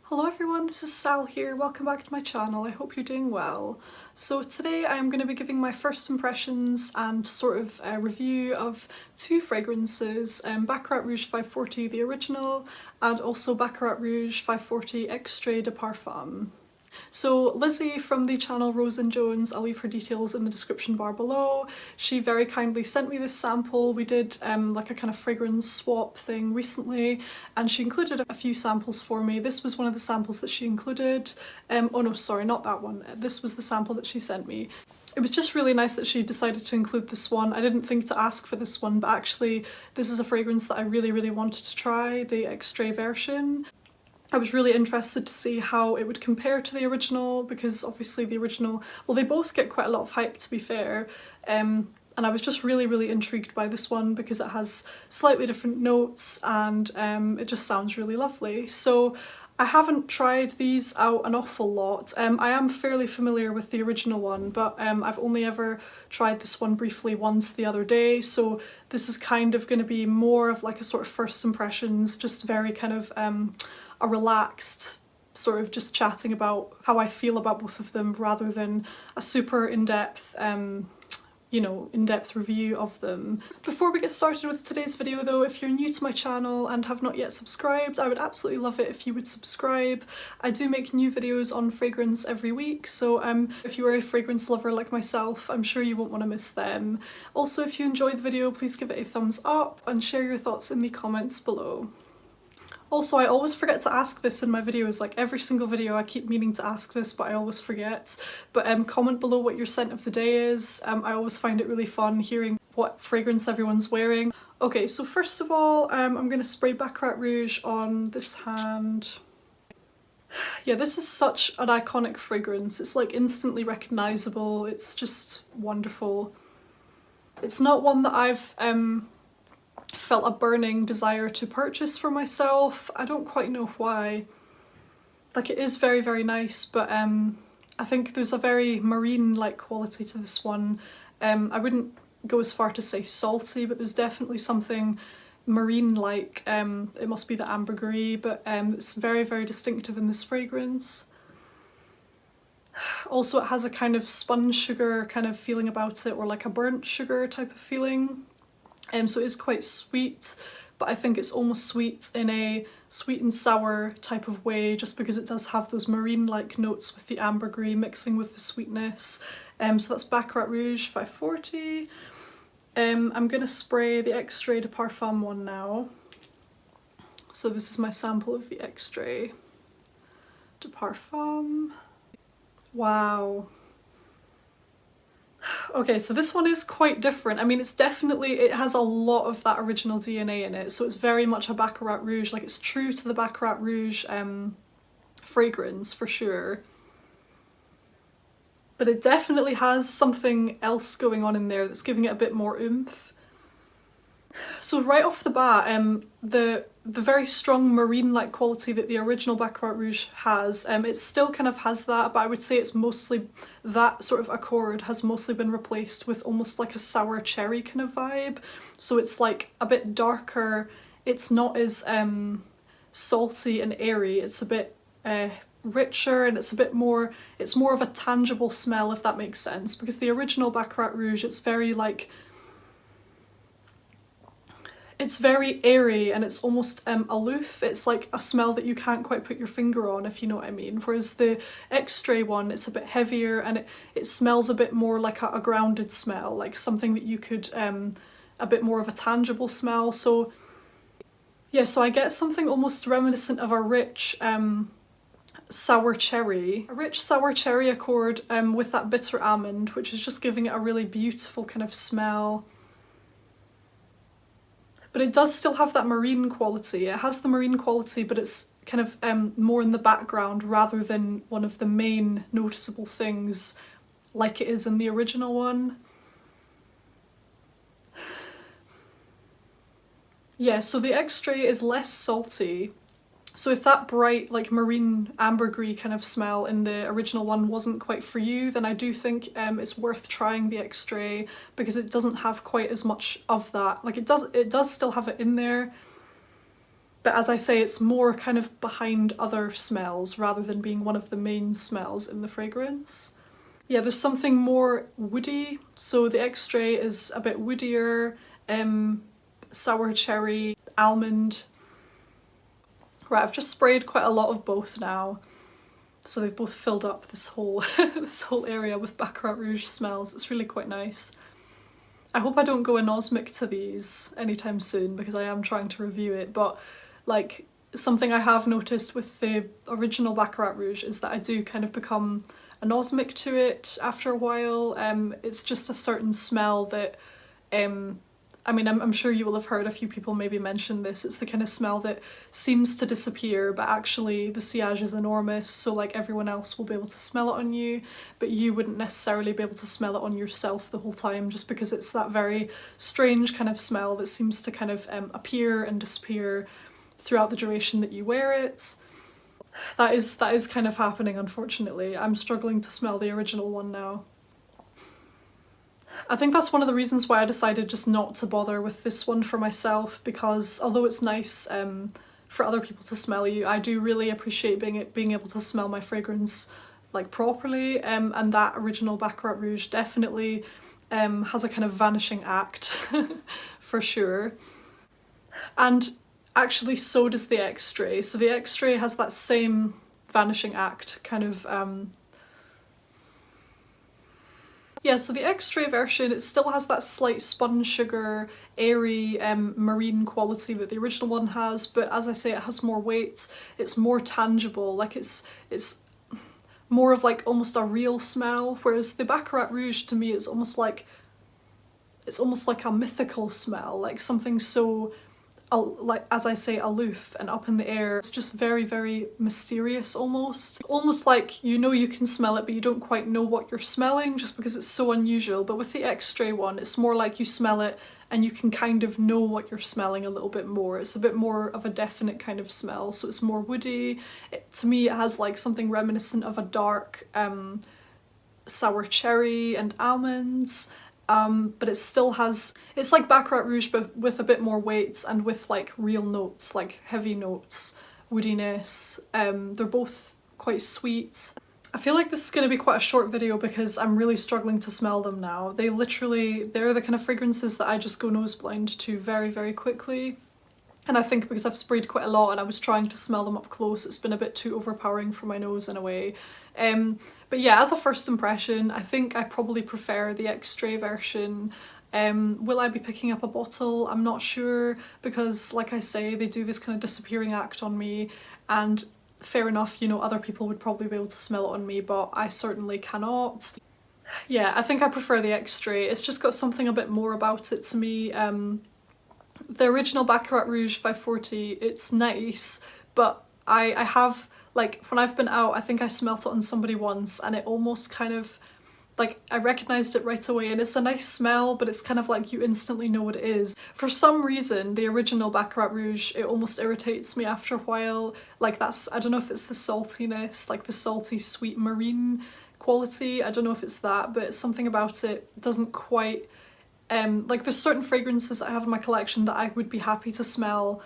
Hello everyone, this is Sal here. Welcome back to my channel. I hope you're doing well. So today I'm going to be giving my first impressions and sort of a review of two fragrances, Baccarat Rouge 540, the original, and also Baccarat Rouge 540 Extrait de Parfum. So Lizzie from the channel Rose and Jones, I'll leave her details in the description bar below. She very kindly sent me this sample. We did like a kind of fragrance swap thing recently, and she included a few samples for me. This was one of the samples that she included. Oh no, sorry, not that one. This was the sample that she sent me. It was just really nice that she decided to include this one. I didn't think to ask for this one, but actually this is a fragrance that I really wanted to try, the Extrait version. I was really interested to see how it would compare to the original, because obviously the original, well, they both get quite a lot of hype to be fair, and I was just really intrigued by this one because it has slightly different notes and it just sounds really lovely. So I haven't tried these out an awful lot. I am fairly familiar with the original one, but I've only ever tried this one briefly once the other day, so this is kind of going to be more of like a sort of first impressions, just very kind of a relaxed sort of just chatting about how I feel about both of them rather than a super in-depth in-depth review of them. Before we get started with today's video though, if you're new to my channel and have not yet subscribed, I would absolutely love it if you would subscribe. I do make new videos on fragrance every week, so if you are a fragrance lover like myself, I'm sure you won't want to miss them. Also, if you enjoyed the video, please give it a thumbs up and share your thoughts in the comments below. Also, I always forget to ask this in my videos, like every single video I keep meaning to ask this but I always forget. But comment below what your scent of the day is. I always find it really fun hearing what fragrance everyone's wearing. Okay, so first of all, I'm going to spray Baccarat Rouge on this hand. Yeah, this is such an iconic fragrance. It's like instantly recognisable. It's just wonderful. It's not one that I've felt a burning desire to purchase for myself. I don't quite know why. Like, it is very nice, but I think there's a very marine-like quality to this one. I wouldn't go as far to say salty, but there's definitely something marine-like. It must be the ambergris, but it's very distinctive in this fragrance. Also, it has a kind of spun sugar kind of feeling about it, or like a burnt sugar type of feeling. So it is quite sweet, but I think it's almost sweet in a sweet and sour type of way, just because it does have those marine-like notes with the ambergris mixing with the sweetness. So that's Baccarat Rouge 540. I'm going to spray the Extrait de Parfum one now. So this is my sample of the Extrait de Parfum. Wow. Okay, so this one is quite different. I mean, it has a lot of that original DNA in it, so it's very much a Baccarat Rouge, like it's true to the Baccarat Rouge fragrance for sure. But it definitely has something else going on in there that's giving it a bit more oomph. So right off the bat, the very strong marine-like quality that the original Baccarat Rouge has, it still kind of has that, but I would say it's mostly, that sort of accord has mostly been replaced with almost like a sour cherry kind of vibe. So it's like a bit darker, it's not as salty and airy, it's a bit richer, and it's more of a tangible smell, if that makes sense, because the original Baccarat Rouge, it's very like, it's very airy and it's almost aloof. It's like a smell that you can't quite put your finger on, if you know what I mean. Whereas the Extrait one, it's a bit heavier and it smells a bit more like a grounded smell, like something that you could, a bit more of a tangible smell. So yeah, so I get something almost reminiscent of a rich sour cherry. A rich sour cherry accord with that bitter almond, which is just giving it a really beautiful kind of smell. But it does still have that marine quality. It has the marine quality, but it's kind of more in the background rather than one of the main noticeable things like it is in the original one. Yeah, so the Extrait is less salty. So if that bright, like marine ambergris kind of smell in the original one wasn't quite for you, then I do think it's worth trying the Extrait, because it doesn't have quite as much of that. Like it does still have it in there, But as I say, it's more kind of behind other smells rather than being one of the main smells in the fragrance. Yeah, there's something more woody. So the Extrait is a bit woodier, sour cherry, almond. Right, I've just sprayed quite a lot of both now. So they've both filled up this whole this whole area with Baccarat Rouge smells. It's really quite nice. I hope I don't go anosmic to these anytime soon because I am trying to review it, but like something I have noticed with the original Baccarat Rouge is that I do kind of become anosmic to it after a while. It's just a certain smell that I mean, I'm sure you will have heard a few people maybe mention this. It's the kind of smell that seems to disappear, but actually the sillage is enormous, so like everyone else will be able to smell it on you, but you wouldn't necessarily be able to smell it on yourself the whole time, just because it's that very strange kind of smell that seems to kind of appear and disappear throughout the duration that you wear it. That is kind of happening, unfortunately. I'm struggling to smell the original one now. I think that's one of the reasons why I decided just not to bother with this one for myself, because although it's nice for other people to smell you, I do really appreciate being able to smell my fragrance like properly, and that original Baccarat Rouge definitely has a kind of vanishing act for sure. And actually so does the Extrait. So the Extrait has that same vanishing act kind of yeah, so the Extrait version, it still has that slight spun sugar, airy, marine quality that the original one has, but as I say, it has more weight, it's more tangible, like it's more of like almost a real smell, whereas the Baccarat Rouge to me is almost like a mythical smell, like something so like, as I say, aloof and up in the air. It's just very, very mysterious almost. Almost like you know you can smell it, but you don't quite know what you're smelling just because it's so unusual. But with the Extrait one, it's more like you smell it and you can kind of know what you're smelling a little bit more. It's a bit more of a definite kind of smell, so it's more woody. To me, it has like something reminiscent of a dark sour cherry and almonds. But it still has, it's like Baccarat Rouge but with a bit more weight and with like real notes, like heavy notes, woodiness. They're both quite sweet. I feel like this is going to be quite a short video because I'm really struggling to smell them now. They're the kind of fragrances that I just go nose blind to very, very quickly. And I think because I've sprayed quite a lot and I was trying to smell them up close, it's been a bit too overpowering for my nose in a way. But yeah, as a first impression, I think I probably prefer the Extrait version. Will I be picking up a bottle? I'm not sure, because like I say, they do this kind of disappearing act on me, and fair enough, you know, other people would probably be able to smell it on me, but I certainly cannot. Yeah, I think I prefer the Extrait. It's just got something a bit more about it to me. The original Baccarat Rouge 540, it's nice, but I have, like, when I've been out, I think I smelt it on somebody once and it almost kind of, like, I recognised it right away, and it's a nice smell, but it's kind of like you instantly know what it is. For some reason, the original Baccarat Rouge, it almost irritates me after a while. Like, that's, I don't know if it's the saltiness, like the salty, sweet marine quality, I don't know if it's that, but something about it doesn't quite, like there's certain fragrances that I have in my collection that I would be happy to smell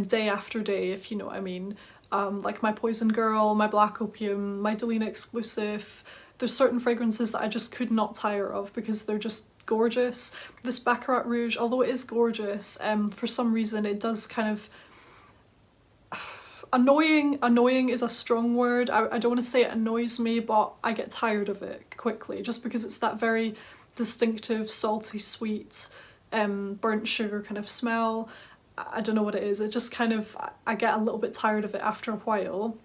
day after day, if you know what I mean. Like my Poison Girl, my Black Opium, my Delina Exclusive. There's certain fragrances that I just could not tire of because they're just gorgeous. This Baccarat Rouge, although it is gorgeous, for some reason it does kind of... Annoying is a strong word. I don't want to say it annoys me, but I get tired of it quickly just because it's that very distinctive, salty, sweet, burnt sugar kind of smell. I don't know what it is. It just kind of, I get a little bit tired of it after a while.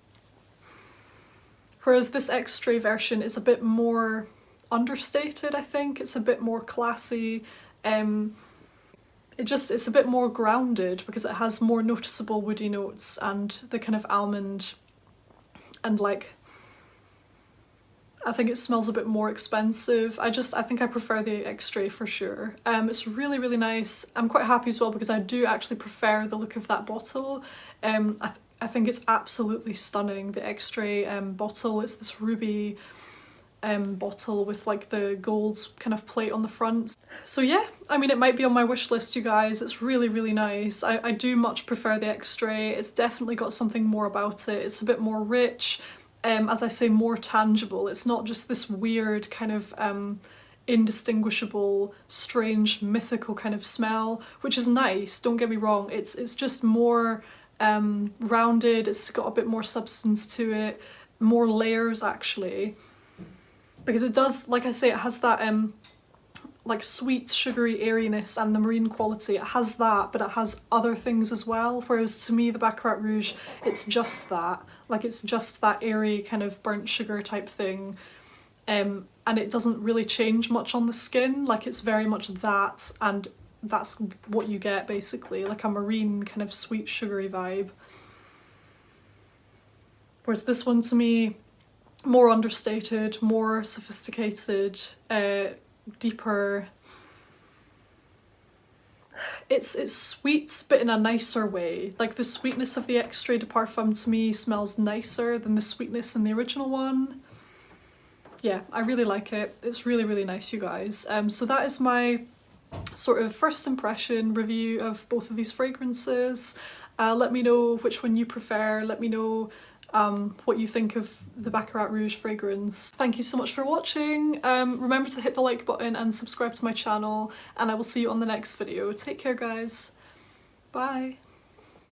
Whereas this Extrait version is a bit more understated, I think. It's a bit more classy. It's a bit more grounded because it has more noticeable woody notes and the kind of almond, and like, I think it smells a bit more expensive. I think I prefer the Extrait for sure. It's really, really nice. I'm quite happy as well because I do actually prefer the look of that bottle. I think it's absolutely stunning, the Extrait bottle. It's this ruby bottle with like the gold kind of plate on the front. So yeah, I mean, it might be on my wish list, you guys. It's really, really nice. I do much prefer the Extrait. It's definitely got something more about it. It's a bit more rich, as I say, more tangible. It's not just this weird kind of indistinguishable, strange, mythical kind of smell, which is nice, don't get me wrong. It's just more rounded. It's got a bit more substance to it, more layers actually. Because it does, like I say, it has that like sweet, sugary airiness and the marine quality. It has that, but it has other things as well. Whereas to me, the Baccarat Rouge, it's just that. Like, it's just that airy kind of burnt sugar type thing. And it doesn't really change much on the skin. Like, it's very much that, and that's what you get basically, like a marine kind of sweet, sugary vibe. Whereas this one, to me, more understated, more sophisticated, deeper. It's sweet, but in a nicer way. Like, the sweetness of the Extrait de Parfum to me smells nicer than the sweetness in the original one. Yeah, I really like it. It's really, really nice, you guys. So that is my sort of first impression review of both of these fragrances. Let me know which one you prefer. Let me know what you think of the Baccarat Rouge fragrance. Thank you so much for watching. Remember to hit the like button and subscribe to my channel, and I will see you on the next video. Take care, guys. Bye.